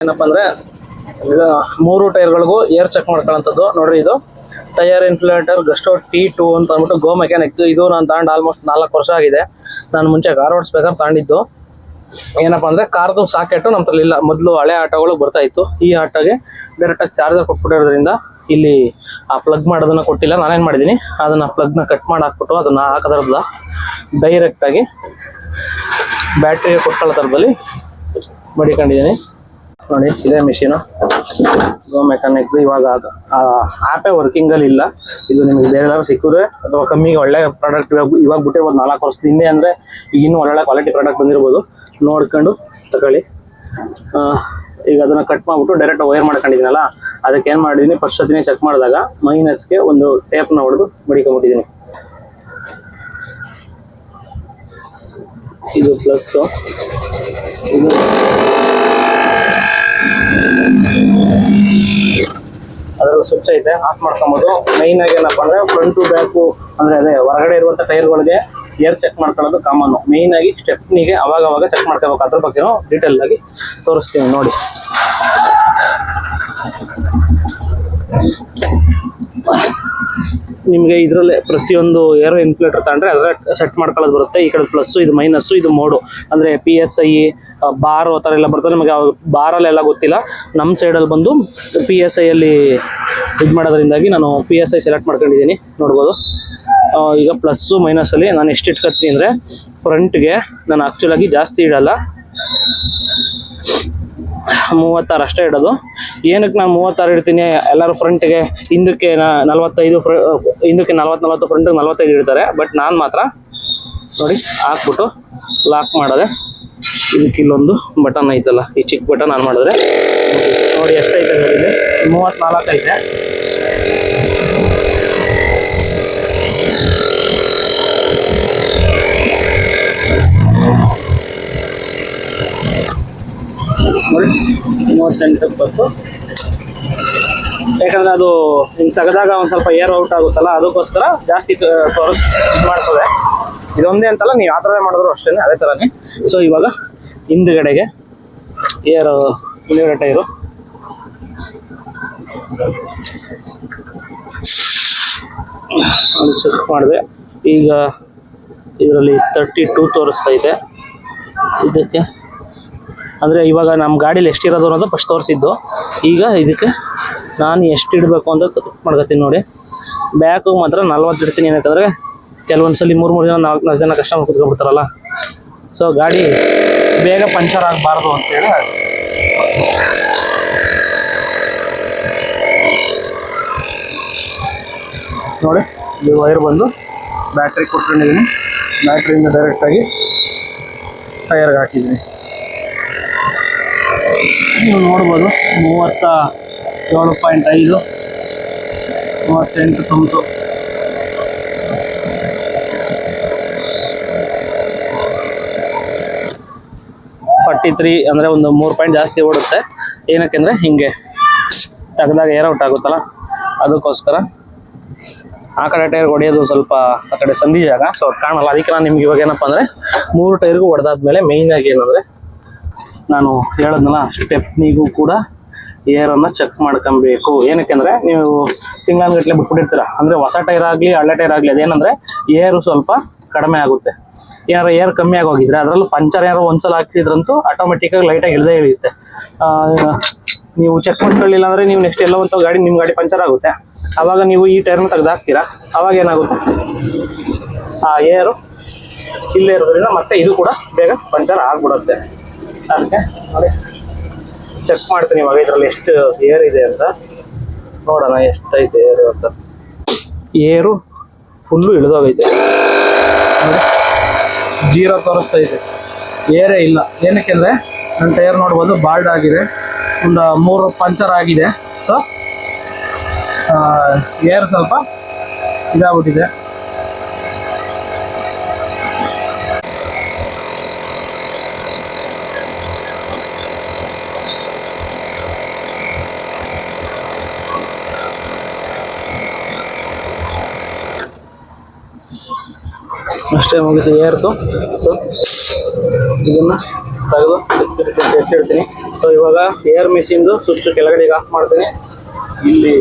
ಏನಪ್ಪ ಅಂದ್ರೆ ಮೂರು ಟೈರ್ಗಳಿಗೂ ಏರ್ ಚೆಕ್ ಮಾಡ್ಕೊಳ್ಳೋಂಥದ್ದು ನೋಡ್ರಿ. ಇದು ಟೈರ್ ಇನ್ಫ್ಲೇಟರ್ ಗಸ್ಟೋ T2 ಅಂತ ಅಂದ್ಬಿಟ್ಟು ಗೋ ಮೆಕ್ಯಾನಿಕ್. ಇದು ನಾನು ತಗೊಂಡು ಆಲ್ಮೋಸ್ಟ್ 4 ವರ್ಷ ಆಗಿದೆ. ನಾನು ಮುಂಚೆ ಕಾರ್ ಓಡಿಸ್ಬೇಕಾದ್ರೆ ತಗೊಂಡಿದ್ದು. ಏನಪ್ಪ ಅಂದ್ರೆ ಕಾರ್ದು ಸಾಕೆಟ್ ನಮ್ಮಲ್ಲಿ ಇಲ್ಲ. ಮೊದಲು ಹಳೆ ಆಟೋಗಳು ಬರ್ತಾ ಇತ್ತು. ಈ ಆಟೋಗೆ ಡೈರೆಕ್ಟಾಗಿ ಚಾರ್ಜರ್ ಕೊಟ್ಬಿಟ್ಟಿರೋದ್ರಿಂದ ಇಲ್ಲಿ ಆ ಪ್ಲಗ್ ಮಾಡೋದನ್ನ ಕೊಟ್ಟಿಲ್ಲ. ನಾನೇನು ಮಾಡಿದ್ದೀನಿ, ಅದನ್ನ ಪ್ಲಗ್ನ ಕಟ್ ಮಾಡಿ ಹಾಕ್ಬಿಟ್ಟು ಅದನ್ನ ಹಾಕೋದ್ರಲ್ಲ ಡೈರೆಕ್ಟಾಗಿ ಬ್ಯಾಟ್ರಿಗೆ ಕೊಟ್ಕೊಳ್ಳೋ ಥರದಲ್ಲಿ ಮಡಿಕೊಂಡಿದ್ದೀನಿ. ನೋಡಿ, ಇದೇ ಮಿಷಿನು ಗೋ ಮೆಕ್ಯಾನಿಕ್. ಇವಾಗ ಆ್ಯಪೇ ವರ್ಕಿಂಗಲ್ಲಿ ಇಲ್ಲ. ಇದು ನಿಮಗೆ ಬೇರೆ ಎಲ್ಲರೂ ಸಿಕ್ಕಿದ್ರೆ ಅಥವಾ ಕಮ್ಮಿಗೆ ಒಳ್ಳೆ ಪ್ರಾಡಕ್ಟ್ ಇವಾಗ ಬಿಟ್ಟಿರ್ಬೋದು. 4 ವರ್ಷದ ಹಿಂದೆ ಅಂದರೆ ಈಗ ಇನ್ನೂ ಒಳ್ಳೊಳ್ಳೆ ಕ್ವಾಲಿಟಿ ಪ್ರಾಡಕ್ಟ್ ಬಂದಿರ್ಬೋದು. ನೋಡ್ಕೊಂಡು ತಗೊಳ್ಳಿ. ಈಗ ಅದನ್ನು ಕಟ್ ಮಾಡಿಬಿಟ್ಟು ಡೈರೆಕ್ಟ್ ವೈರ್ ಮಾಡ್ಕೊಂಡಿದ್ದೀನಲ್ಲ, ಅದಕ್ಕೆ ಏನು ಮಾಡಿದ್ದೀನಿ, ಫಸ್ಟ್ ಸತಿನೇ ಚೆಕ್ ಮಾಡಿದಾಗ ಮೈನಸ್ಗೆ ಒಂದು ಟೇಪ್ನ ಹೊಡೆದು ಮಡಿಕೊಂಬಿಟ್ಟಿದ್ದೀನಿ. ಇದು ಪ್ಲಸ್ಸು, ಇದು ಅದರಲ್ಲಿ ಸ್ವಿಚ್ ಐತೆ, ಆಫ್ ಮಾಡ್ಕೊಬೋದು. ಮೈನ್ ಆಗಿ ಏನಪ್ಪ ಅಂದ್ರೆ ಫ್ರಂಟ್ ಟು ಬ್ಯಾಕು ಅಂದ್ರೆ ಅದೇ ಹೊರಗಡೆ ಇರುವಂಥ ಟೈರ್ಗಳಿಗೆ ಏರ್ ಚೆಕ್ ಮಾಡ್ಕೊಳ್ಳೋದು ಕಾಮನ್ನು. ಮೇಯ್ನ್ ಆಗಿ ಸ್ಟೆಪ್ನಿಗೆ ಅವಾಗ ಚೆಕ್ ಮಾಡ್ಕೋಬೇಕು. ಅದ್ರ ಬಗ್ಗೆನೂ ಡೀಟೇಲ್ ಆಗಿ ತೋರಿಸ್ತೀನಿ ನೋಡಿ. ನಿಮಗೆ ಇದರಲ್ಲೇ ಪ್ರತಿಯೊಂದು ಏರೋ ಇನ್ಫ್ಲೇಟರ್ ತಗೊಂಡ್ರೆ ಅದರ ಸೆಟ್ ಮಾಡ್ಕೊಳ್ಳೋದು ಬರುತ್ತೆ. ಈ ಕಡೆ ಪ್ಲಸ್ಸು, ಇದು ಮೈನಸ್ಸು, ಇದು ಮೋಡು. ಅಂದರೆ PSI ಬಾರು ಆ ಥರ ಎಲ್ಲ ಬರ್ತದೆ. ನಮಗೆ ಬಾರಲ್ಲೆಲ್ಲ ಗೊತ್ತಿಲ್ಲ. ನಮ್ಮ ಸೈಡಲ್ಲಿ ಬಂದು PSIಯಲ್ಲಿ ಇದು ಮಾಡೋದ್ರಿಂದಾಗಿ ನಾನು PSI ಸೆಲೆಕ್ಟ್ ಮಾಡ್ಕೊಂಡಿದ್ದೀನಿ. ನೋಡ್ಬೋದು. ಈಗ ಪ್ಲಸ್ಸು ಮೈನಸಲ್ಲಿ ನಾನು ಎಷ್ಟು ಇಟ್ಕೊತೀನಿ ಅಂದರೆ, ಫ್ರಂಟ್ಗೆ ನಾನು ಆ್ಯಕ್ಚುಲಾಗಿ ಜಾಸ್ತಿ ಇಡಲ್ಲ, 36 ಅಷ್ಟೇ ಇಡೋದು. ಏನಕ್ಕೆ ನಾನು 36 ಇಡ್ತೀನಿ, ಎಲ್ಲರೂ ಫ್ರಂಟ್ಗೆ ಹಿಂದಕ್ಕೆ 45, ಹಿಂದಕ್ಕೆ 40, ಫ್ರಂಟಿಗೆ 45 ಇಡ್ತಾರೆ. ಬಟ್ ನಾನು ಮಾತ್ರ ನೋಡಿ ಹಾಕ್ಬಿಟ್ಟು ಲಾಕ್ ಮಾಡೋದೆ. ಇದಕ್ಕೆ ಇಲ್ಲೊಂದು ಬಟನ್ ಐತಲ್ಲ, ಈ ಚಿಕ್ಕ ಬಟನ್ ಆನ್ ಮಾಡಿದ್ರೆ ನೋಡಿ ಎಷ್ಟೈತೆ ನೋಡಿದೆ, 34 ಐತೆ. ನೋಡಿ 38 ಬಸ್ಸು. ಯಾಕಂದರೆ ಅದು ಹಿಂಗೆ ತೆಗೆದಾಗ ಒಂದು ಸ್ವಲ್ಪ ಏರ್ ಔಟ್ ಆಗುತ್ತಲ್ಲ, ಅದಕ್ಕೋಸ್ಕರ ಜಾಸ್ತಿ ಇದು ಮಾಡ್ತದೆ. ಇದೊಂದೇ ಅಂತಲ್ಲ, ನೀವು ಯಾವ ಥರ ಮಾಡಿದ್ರು ಅಷ್ಟೇ, ಅದೇ ಥರನೇ. ಸೊ ಇವಾಗ ಹಿಂದುಗಡೆಗೆ ಏರ್ ಹಿಂದುಗಡೆ ಟೈರು ಚೆಕ್ ಮಾಡಿದೆ. ಈಗ ಇದರಲ್ಲಿ 32 ತೋರಿಸ್ತೈತೆ. ಇದಕ್ಕೆ ಅಂದರೆ ಇವಾಗ ನಮ್ಮ ಗಾಡೀಲಿ ಎಷ್ಟಿರೋದು ಅನ್ನೋದು ಫಸ್ಟ್ ತೋರಿಸಿದ್ದು. ಈಗ ಇದಕ್ಕೆ ನಾನು ಎಷ್ಟು ಇಡಬೇಕು ಅಂತ ಚೆಕ್ ಮಾಡ್ಕೊತೀನಿ ನೋಡಿ. ಬ್ಯಾಕು ಮಾತ್ರ 40 ಇಡ್ತೀನಿ. ಏನಂತಂದರೆ ಕೆಲವೊಂದು ಸಲ 3 ಜನ 4 ಜನ ಕಸ್ಟಮರ್ ಕೂತ್ಕೊಂಡ್ಬಿಡ್ತಾರಲ್ಲ, ಸೊ ಗಾಡಿ ಬೇಗ ಪಂಚರ್ ಆಗಬಾರ್ದು ಅಂತೇಳಿ ನೋಡಿ. ಈ ವೈರ್ ಬಂದು ಬ್ಯಾಟ್ರಿ ಕೊಟ್ಕೊಂಡಿದ್ದೀನಿ. ಬ್ಯಾಟ್ರಿಯಿಂದ ಡೈರೆಕ್ಟಾಗಿ ಟೈರ್ಗೆ ಹಾಕಿದ್ದೀನಿ. ನೀವು ನೋಡ್ಬೋದು 37.5, 38 ತುಂಬಿತು. ಅಂದರೆ ಒಂದು 3 ಪಾಯಿಂಟ್ ಜಾಸ್ತಿ ಓಡುತ್ತೆ. ಏನಕ್ಕೆ ಅಂದರೆ ಹಿಂಗೆ ತೆಗೆದಾಗ ಏರ್ ಔಟ್ ಆಗುತ್ತಲ್ಲ, ಅದಕ್ಕೋಸ್ಕರ. ಆ ಕಡೆ ಟೈರ್ ಹೊಡೆಯೋದು ಸ್ವಲ್ಪ ಆ ಕಡೆ ಸಂಧಿ ಜಾಗ, ಸೊ ಅದು ಕಾಣಲ್ಲ. ಅದಕ್ಕೆ ನಾನು ನಿಮ್ಗೆ ಇವಾಗ ಏನಪ್ಪ ಅಂದರೆ 3 ಟೈರ್ಗೂ ಹೊಡೆದಾದ್ಮೇಲೆ ಮೇಯ್ನಾಗಿ ಏನಂದರೆ ನಾನು ಹೇಳೋದನ್ನಲ್ಲ, ಸ್ಟೆಪ್ನಿಗೂ ಕೂಡ ಏರನ್ನು ಚೆಕ್ ಮಾಡ್ಕೊಬೇಕು. ಏನಕ್ಕೆ ಅಂದರೆ ನೀವು ತಿಂಗಳಾನ್ಗಟ್ಟಲೆ ಬಿಟ್ಬಿಟ್ಟಿರ್ತೀರ. ಅಂದರೆ ಹೊಸ ಟೈರ್ ಆಗಲಿ ಹಳೆ ಟೈರ್ ಆಗಲಿ, ಅದೇನಂದರೆ ಏರು ಸ್ವಲ್ಪ ಕಡಿಮೆ ಆಗುತ್ತೆ. ಏನಾರು ಏರ್ ಕಮ್ಮಿ ಆಗೋಗಿದ್ರೆ, ಅದರಲ್ಲೂ ಪಂಚರ್ ಏನಾರು ಒಂದ್ಸಲ ಹಾಕ್ಸಿದ್ರಂತೂ ಆಟೋಮೆಟಿಕ್ಕಾಗಿ ಲೈಟಾಗಿ ಇಳಿಯುತ್ತೆ. ನೀವು ಚೆಕ್ ಮಾಡ್ಕೊಳ್ಳಿಲ್ಲ ಅಂದರೆ ನೀವು ನೆಕ್ಸ್ಟ್ ಎಲ್ಲ ಒಂದು ಗಾಡಿ ನಿಮ್ಮ ಗಾಡಿ ಪಂಚರ್ ಆಗುತ್ತೆ. ಆವಾಗ ನೀವು ಈ ಟೈರ್ನ ತೆಗೆದು ಹಾಕ್ತೀರಾ, ಆವಾಗ ಏನಾಗುತ್ತೆ, ಆ ಏರು ಇಲ್ಲೇ ಇರೋದ್ರಿಂದ ಮತ್ತೆ ಇದು ಕೂಡ ಬೇಗ ಪಂಚರ್ ಆಗಿಬಿಡುತ್ತೆ. ಅದಕ್ಕೆ ನೋಡಿ ಚೆಕ್ ಮಾಡ್ತೀನಿ ಇವಾಗ ಇದರಲ್ಲಿ ಎಷ್ಟು ಏರ್ ಇದೆ ಅಂತ ನೋಡೋಣ. ಎಷ್ಟೈತೆ ಏರು ಅಂತ. ಏರು ಫುಲ್ಲು ಇಳಿದೋಗೈತೆ ನೋಡಿ, 0 ತೋರಿಸ್ತೈತೆ, ಏರೇ ಇಲ್ಲ. ಏನಕ್ಕೆ ಅಂದರೆ ನನ್ನ ಟೈರ್ ನೋಡ್ಬೋದು ಬಾಲ್ಡ್ ಆಗಿದೆ, ಒಂದು 3 ಪಂಚರ್ ಆಗಿದೆ. ಸೊ ಏರ್ ಸ್ವಲ್ಪ ಇದಾಗ್ಬಿಟ್ಟಿದೆ. ಅಷ್ಟೇ ಮುಗಿತು ಏರ್ತು. ಸೊ ಇದನ್ನು ತೆಗೆದು ಎತ್ತಿಡ್ತೀನಿ. ಸೊ ಇವಾಗ ಏರ್ ಮಿಷಿನ್ದು ಸ್ವಿಚ್ ಕೆಳಗಡೆಗೆ ಆಫ್ ಮಾಡ್ತೀನಿ. ಇಲ್ಲಿ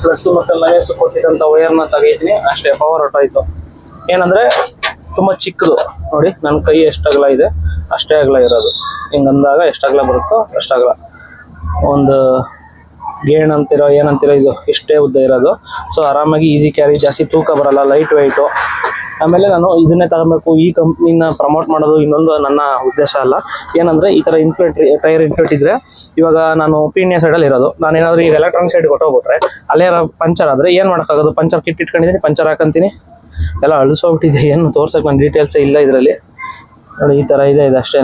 ಪ್ಲಸ್ ಮತ್ತು ಮೈನಸ್ ಕೊಟ್ಟಿದ್ದಂಥ ವೈರ್ನ ತೆಗಿತೀನಿ. ಅಷ್ಟೇ, ಪವರ್ ಹೊರಟಾಯ್ತು. ಏನಂದರೆ ತುಂಬ ಚಿಕ್ಕದು ನೋಡಿ, ನನ್ನ ಕೈ ಎಷ್ಟು ಅಗಲ ಇದೆ ಅಷ್ಟೇ ಅಗಲ ಇರೋದು. ಹಿಂಗೆ ಅಂದಾಗ ಎಷ್ಟು ಅಗಲ ಬರುತ್ತೋ ಅಷ್ಟು ಅಗಲ. ಒಂದು ಗೇಣ್ ಅಂತಿರೋ ಏನಂತಿರೋ ಇದು ಇಷ್ಟೇ ಉದ್ದ ಇರೋದು. ಸೊ ಆರಾಮಾಗಿ ಈಸಿ ಕ್ಯಾರಿ, ಜಾಸ್ತಿ ತೂಕ ಬರಲ್ಲ, ಲೈಟ್ ವೆಯ್ಟು. ಆಮೇಲೆ ನಾನು ಇದನ್ನೇ ತಗೋಬೇಕು, ಈ ಕಂಪ್ನಿನ ಪ್ರಮೋಟ್ ಮಾಡೋದು ಇನ್ನೊಂದು ನನ್ನ ಉದ್ದೇಶ ಅಲ್ಲ. ಏನಂದರೆ ಈ ಥರ ಟೈರ್ ಇನ್ಫ್ಲೇಟ್ ಇದ್ದರೆ, ಇವಾಗ ನಾನು ಪೀಣ್ಯ ಸೈಡಲ್ಲಿ ಇರೋದು, ನಾನೇನಾದರೂ ಈಗ ಎಲೆಕ್ಟ್ರಾನಿಕ್ ಸೈಡ್ ಕೊಟ್ಟೋಗ್ಬಿಟ್ರೆ ಅಲ್ಲೇ ಪಂಚರ್ ಆದರೆ ಏನು ಮಾಡೋಕ್ಕಾಗೋದು? ಪಂಚರ್ ಕಿಟ್ ಇಟ್ಕೊಂಡಿದ್ದೀನಿ, ಪಂಚರ್ ಹಾಕಂತೀನಿ, ಎಲ್ಲ ಅಳಿಸೋಗ್ಬಿಟ್ಟಿದೆ. ಏನು ತೋರ್ಸಕ್ಕೆ ನನ್ನ ಡೀಟೇಲ್ಸೇ ಇಲ್ಲ ಇದರಲ್ಲಿ. ನೋಡಿ ಈ ಥರ ಇದೆ, ಇದು ಅಷ್ಟೇ.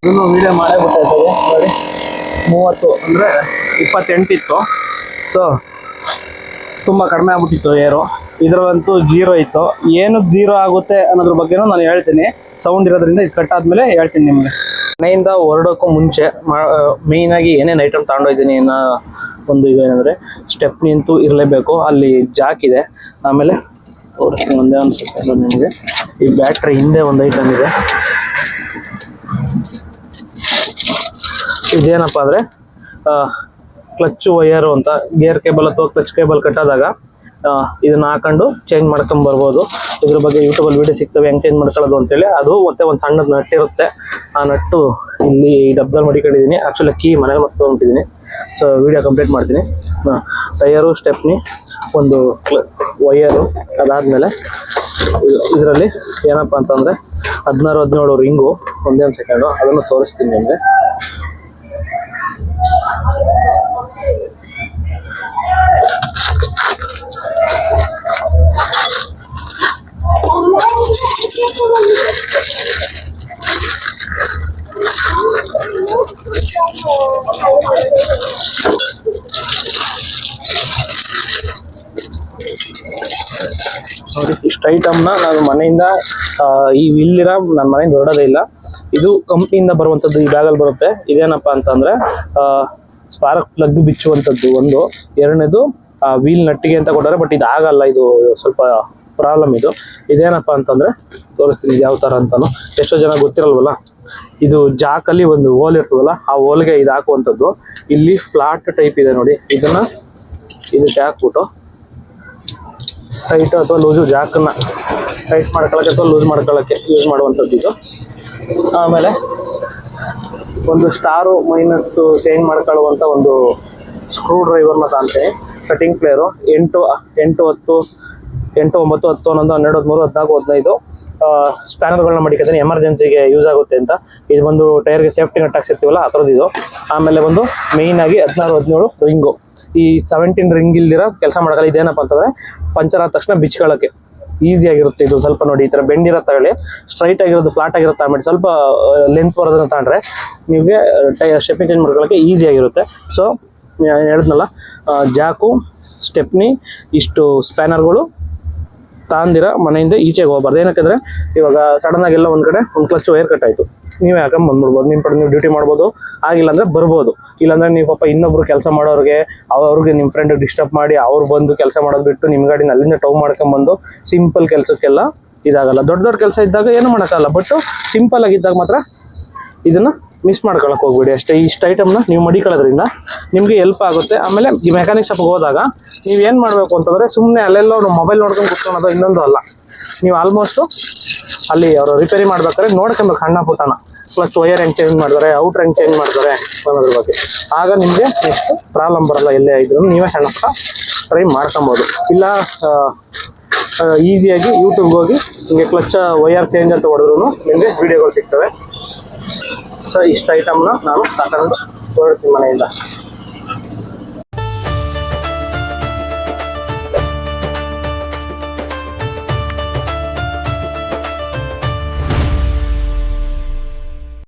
ಇನ್ನೂ ವೀಡಿಯೋ ಮಾಡೇ ಗೊತ್ತಾಯ್ತದೆ ನೋಡಿ. 30 ಅಂದರೆ 28 ಇತ್ತು. ಸೊ ತುಂಬ ಕಡಿಮೆ ಆಗ್ಬಿಟ್ಟಿತ್ತು ಏರು. ಇದರಲ್ಲಂತೂ 0 ಇತ್ತು. ಏನಕ್ಕೆ 0 ಆಗುತ್ತೆ ಅನ್ನೋದ್ರ ಬಗ್ಗೆನೂ ನಾನು ಹೇಳ್ತೀನಿ. ಸೌಂಡ್ ಇರೋದ್ರಿಂದ ಇದು ಕಟ್ ಆದಮೇಲೆ ಹೇಳ್ತೀನಿ ನಿಮಗೆ. ಮನೆಯಿಂದ ಹೊರಡೋಕ್ಕೂ ಮುಂಚೆ ಮೇಯ್ನಾಗಿ ಏನೇನು ಐಟಮ್ ತಗೊಂಡೋಗಿದ್ದೀನಿ ಅನ್ನೋ ಒಂದು ಇದೇನೆಂದರೆ, ಸ್ಟೆಪ್ನಿ ಅಂತೂ ಇರಲೇಬೇಕು. ಅಲ್ಲಿ ಜಾಕ್ ಇದೆ. ಆಮೇಲೆ ತೋರಿಸ್ತೀನಿ ಒಂದೇ ಒಂದು ಸೆಕೆಂಡ್ ನಿಮಗೆ. ಈ ಬ್ಯಾಟ್ರಿ ಹಿಂದೆ ಒಂದು ಐಟಮ್ ಇದೆ. ಇದೇನಪ್ಪ ಅಂದರೆ ಕ್ಲಚ್ ವೈಯರು ಅಂತ. ಗೇರ್ ಕೇಬಲ್ ಅಥವಾ ಕ್ಲಚ್ ಕೇಬಲ್ ಕಟ್ಟಾದಾಗ ಇದನ್ನ ಹಾಕೊಂಡು ಚೇಂಜ್ ಮಾಡ್ಕೊಂಬರ್ಬೋದು. ಇದ್ರ ಬಗ್ಗೆ ಯೂಟ್ಯೂಬಲ್ಲಿ ವೀಡಿಯೋ ಸಿಗ್ತವೆ ಹೆಂಗೆ ಚೇಂಜ್ ಮಾಡ್ಕೊಳ್ಳೋದು ಅಂತೇಳಿ. ಅದು ಮತ್ತೆ ಒಂದು ಸಣ್ಣದು ನಟ್ ಇರುತ್ತೆ. ಆ ನಟ್ಟು ಇಲ್ಲಿ ಡಬ್ದಲ್ಲಿ ಮಡಿಕೊಂಡಿದ್ದೀನಿ. ಆ್ಯಕ್ಚುಲಿ ಕೀ ಮನೇಲಿ ಮರ್ತ್ಕೊಂಡಿದ್ದೀನಿ. ಸೊ ವೀಡಿಯೋ ಕಂಪ್ಲೀಟ್ ಮಾಡ್ತೀನಿ. ಟೈರು, ಸ್ಟೆಪ್ನಿ, ಒಂದು ವೈಯರು. ಅದಾದಮೇಲೆ ಇದರಲ್ಲಿ ಏನಪ್ಪ ಅಂತಂದರೆ 16-17 ರಿಂಗು. ಒಂದೇ ಒಂದು ಸೆಕೆಂಡು ಅದನ್ನು ತೋರಿಸ್ತೀನಿ ನಿಮಗೆ. ನೋಡಿ, ಇಷ್ಟು ಐಟಮ್ನ ನಾನು ಮನೆಯಿಂದ ಈ ಇಲ್ಲಿರ ನನ್ನ ಮನೆಯಿಂದ ಹೊರಡೋದೇ ಇಲ್ಲ. ಇದು ಕಂಪ್ನಿಯಿಂದ ಬರುವಂಥದ್ದು. ಈ ಬ್ಯಾಗಲ್ಲಿ ಬರುತ್ತೆ. ಇದೇನಪ್ಪ ಅಂತಂದರೆ ಸ್ಪಾರ್ಕ್ ಪ್ಲಗ್ ಬಿಚ್ಚುವಂಥದ್ದು ಒಂದು. ಎರಡನೇದು ವೀಲ್ ನಟ್ಟಿಗೆ ಅಂತ ಕೊಟ್ಟಾರೆ, ಬಟ್ ಇದು ಆಗಲ್ಲ. ಇದು ಸ್ವಲ್ಪ ಪ್ರಾಬ್ಲಮ್ ಇದು. ಇದೇನಪ್ಪ ಅಂತಂದರೆ ತೋರಿಸ್ತೀನಿ ಯಾವ ಥರ ಅಂತಲೂ. ಎಷ್ಟೋ ಜನ ಗೊತ್ತಿರಲ್ವಲ್ಲ. ಇದು ಜಾಕಲ್ಲಿ ಒಂದು ಹೋಲ್ ಇರ್ತದಲ್ಲ, ಆ ಹೋಲ್ಗೆ ಇದು ಹಾಕುವಂಥದ್ದು. ಇಲ್ಲಿ ಫ್ಲಾಟ್ ಟೈಪ್ ಇದೆ ನೋಡಿ. ಇದಕ್ಕೆ ಹಾಕ್ಬಿಟ್ಟು ಟೈಟ್ ಅಥವಾ ಲೂಸು, ಜಾಕನ್ನು ಟೈಟ್ ಮಾಡ್ಕೊಳ್ಳೋಕ್ಕೆ ಅಥವಾ ಲೂಸ್ ಮಾಡ್ಕೊಳ್ಳೋಕ್ಕೆ ಯೂಸ್ ಮಾಡುವಂಥದ್ದು ಇದು. ಆಮೇಲೆ ಒಂದು ಸ್ಟಾರು ಮೈನಸ್ಸು ಚೇಂಜ್ ಮಾಡ್ಕೊಳ್ಳುವಂಥ ಒಂದು ಸ್ಕ್ರೂ ಡ್ರೈವರ್ನ ತಾಂತೀನಿ. Cutting plier 8, 10, 8, 9, 10, 11, 12, 13, 14, 15 ಸ್ಪ್ಯಾನರ್ಗಳನ್ನ ಮಡಿಕೊತೀನಿ. ಎಮರ್ಜೆನ್ಸಿಗೆ ಯೂಸ್ ಆಗುತ್ತೆ ಅಂತ. ಇದು ಒಂದು ಟೈರ್ಗೆ ಸೇಫ್ಟಿ ನಟ್ ಹಾಕ್ಸಿರ್ತೀವಲ್ಲ ಆ ಥರದ್ದು ಇದು. ಆಮೇಲೆ ಒಂದು ಮೇಯ್ನಾಗಿ 16, 17 ರಿಂಗು. ಈ 17 ರಿಂಗ್ ಇಲ್ದಿರೋ ಕೆಲಸ ಮಾಡೋಕ್ಕಲ್ಲ. ಇದೇನಪ್ಪ ಅಂತಂದರೆ ಪಂಚರ್ ಆದ ತಕ್ಷಣ ಬಿಚ್ಕೊಳ್ಳೋಕ್ಕೆ ಈಸಿಯಾಗಿರುತ್ತೆ. ಇದು ಸ್ವಲ್ಪ ನೋಡಿ ಈ ಥರ ಬೆಂಡಿರೋ ತಗೊಳ್ಳಿ. ಸ್ಟ್ರೈಟ್ ಆಗಿರೋದು, ಫ್ಲಾಟ್ ಆಗಿರುತ್ತೆ ಆಮೇಲೆ ಸ್ವಲ್ಪ ಲೆಂತ್ ಬರೋದನ್ನು ತಗೊಂಡ್ರೆ ನಿಮಗೆ ಸ್ಟೆಪ್ನಿ ಚೇಂಜ್ ಮಾಡ್ಕೊಳ್ಳೋಕ್ಕೆ ಈಸಿಯಾಗಿರುತ್ತೆ. ಸೊ ಹೇಳಿದ್ನಲ್ಲ, ಜಾಕು, ಸ್ಟೆಪ್ನಿ, ಇಷ್ಟು ಸ್ಪ್ಯಾನರ್ಗಳು ತಾಂದಿರ ಮನೆಯಿಂದ ಈಚೆಗೆ ಹೋಗ್ಬಾರ್ದು. ಏನಕ್ಕೆಂದರೆ ಇವಾಗ ಸಡನ್ನಾಗಿ ಎಲ್ಲ ಒಂದು ಕಡೆ ಒಂದು ಕ್ಲಚ್ ವೈರ್ ಕಟ್ ಆಯಿತು, ನೀವೇ ಹಾಕೊಂಡು ಬಂದ್ಬಿಡ್ಬೋದು. ನಿಮ್ಮ ಕಡೆ ನೀವು ಡ್ಯೂಟಿ ಮಾಡ್ಬೋದು. ಆಗಿಲ್ಲ ಅಂದರೆ ಬರ್ಬೋದು. ಇಲ್ಲಾಂದರೆ ನೀವು ಪಾಪ ಇನ್ನೊಬ್ರು ಕೆಲಸ ಮಾಡೋರಿಗೆ, ಅವ್ರಿಗೆ ನಿಮ್ಮ ಫ್ರೆಂಡ್ ಡಿಸ್ಟರ್ಬ್ ಮಾಡಿ ಅವ್ರು ಬಂದು ಕೆಲಸ ಮಾಡೋದು ಬಿಟ್ಟು ನಿಮ್ಮ ಗಾಡಿನ ಅಲ್ಲಿಂದ ಟವ್ ಮಾಡ್ಕೊಂಬಂದು ಸಿಂಪಲ್ ಕೆಲಸಕ್ಕೆಲ್ಲ ಇದಾಗಲ್ಲ. ದೊಡ್ಡ ದೊಡ್ಡ ಕೆಲಸ ಇದ್ದಾಗ ಏನು ಮಾಡೋಕ್ಕಲ್ಲ. ಬಟ್ ಸಿಂಪಲ್ ಆಗಿದ್ದಾಗ ಮಾತ್ರ ಇದನ್ನು ಮಿಸ್ ಮಾಡ್ಕೊಳಕ್ಕೆ ಹೋಗ್ಬೇಡಿ ಅಷ್ಟೇ. ಇಷ್ಟು ಐಟಮ್ನ ನೀವು ಮಡಿಕೊಳ್ಳೋದ್ರಿಂದ ನಿಮಗೆ ಹೆಲ್ಪ್ ಆಗುತ್ತೆ. ಆಮೇಲೆ ಈ ಮೆಕ್ಯಾನಿಕ್ ಶಾಪ್ಗೆ ಹೋದಾಗ ನೀವು ಏನು ಮಾಡಬೇಕು ಅಂತಂದರೆ, ಸುಮ್ಮನೆ ಅಲ್ಲೆಲ್ಲೋ ಮೊಬೈಲ್ ನೋಡ್ಕೊಂಡು ಕೂತ್ಕೊಳ್ಳೋದು ಇನ್ನೊಂದು ಅಲ್ಲ. ನೀವು ಆಲ್ಮೋಸ್ಟು ಅಲ್ಲಿ ಅವರು ರಿಪೇರಿ ಮಾಡ್ಬೇಕಾದ್ರೆ ನೋಡ್ಕೊಬೇಕು ಸಣ್ಣ ಪುಟ್ಟನ. ಕ್ಲಚ್ ವೈರ್ ಹೆಂಗೆ ಚೇಂಜ್ ಮಾಡ್ತಾರೆ, ಔಟ್ರ್ ಹೆಂಗೆ ಚೇಂಜ್ ಮಾಡ್ತಾರೆ ಅನ್ನೋದ್ರ ಬಗ್ಗೆ. ಆಗ ನಿಮಗೆ ನೆಕ್ಸ್ಟ್ ಪ್ರಾಬ್ಲಮ್ ಬರಲ್ಲ. ಎಲ್ಲೇ ಇದ್ರೂ ನೀವೇ ಸಣ್ಣ ಪುಟ್ಟ ಟ್ರೈ ಮಾಡ್ಕೊಬೋದು. ಇಲ್ಲ ಈಸಿಯಾಗಿ ಯೂಟ್ಯೂಬ್ಗೆ ಹೋಗಿ ನಿಮಗೆ ಕ್ಲಚ್ ವೈರ್ ಚೇಂಜ್ ಅಂತ ಹೊಡೆದ್ರೂ ನಿಮಗೆ ವೀಡಿಯೋಗಳು ಸಿಗ್ತವೆ. ಸೊ ಇಷ್ಟು ಐಟಮ್ನ ನಾನು ತಗೊಂಡು ಹೊರಡ್ತೀನಿ ಮನೆಯಿಂದ.